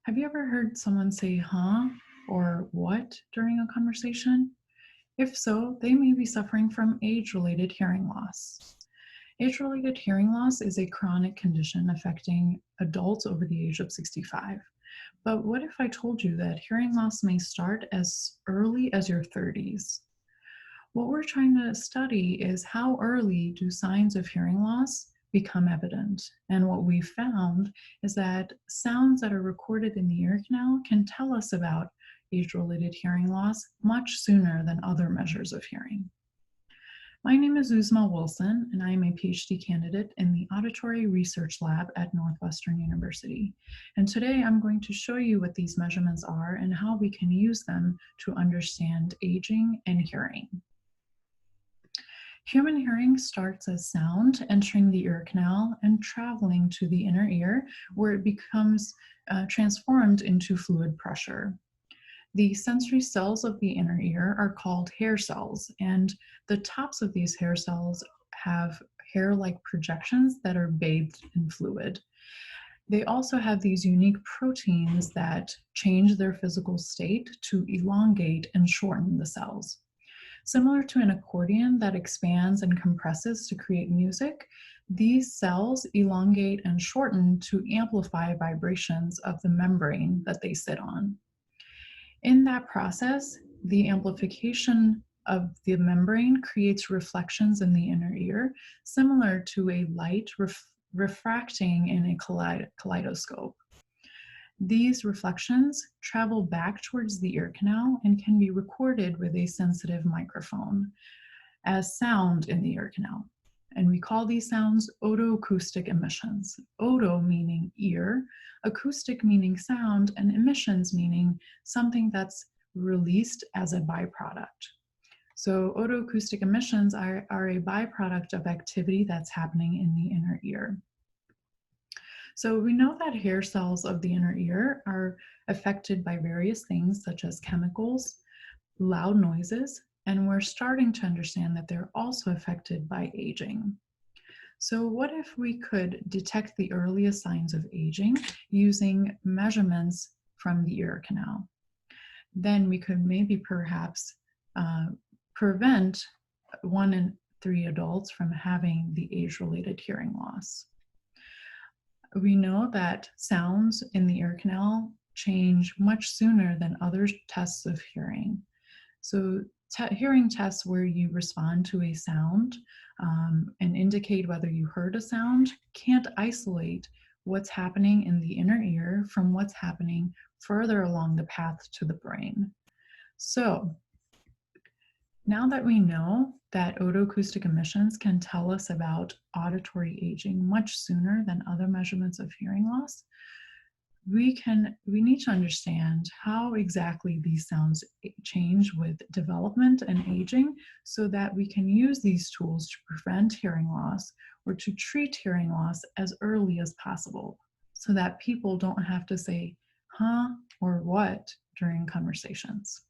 Have you ever heard someone say huh or what during a conversation? If so, they may be suffering from age-related hearing loss. Age-related hearing loss is a chronic condition affecting adults over the age of 65. But what if I told you that hearing loss may start as early as your 30s? What we're trying to study is how early do signs of hearing loss become evident. And what we found is that sounds that are recorded in the ear canal can tell us about age-related hearing loss much sooner than other measures of hearing. My name is Uzma Wilson, and I am a PhD candidate in the Auditory Research Lab at Northwestern University. And today I'm going to show you what these measurements are and how we can use them to understand aging and hearing. Human hearing starts as sound entering the ear canal and traveling to the inner ear, where it becomes transformed into fluid pressure. The sensory cells of the inner ear are called hair cells, and the tops of these hair cells have hair-like projections that are bathed in fluid. They also have these unique proteins that change their physical state to elongate and shorten the cells. Similar to an accordion that expands and compresses to create music, these cells elongate and shorten to amplify vibrations of the membrane that they sit on. In that process, the amplification of the membrane creates reflections in the inner ear, similar to a light refracting in a kaleidoscope. These reflections travel back towards the ear canal and can be recorded with a sensitive microphone as sound in the ear canal. And we call these sounds otoacoustic emissions. Oto meaning ear, acoustic meaning sound, and emissions meaning something that's released as a byproduct. So otoacoustic emissions are a byproduct of activity that's happening in the inner ear. So we know that hair cells of the inner ear are affected by various things such as chemicals, loud noises, and we're starting to understand that they're also affected by aging. So what if we could detect the earliest signs of aging using measurements from the ear canal? Then we could maybe perhaps prevent 1 in 3 adults from having the age-related hearing loss. We know that sounds in the ear canal change much sooner than other tests of hearing. So hearing tests where you respond to a sound and indicate whether you heard a sound can't isolate what's happening in the inner ear from what's happening further along the path to the brain. So now that we know that otoacoustic emissions can tell us about auditory aging much sooner than other measurements of hearing loss, we need to understand how exactly these sounds change with development and aging so that we can use these tools to prevent hearing loss or to treat hearing loss as early as possible so that people don't have to say huh or what during conversations.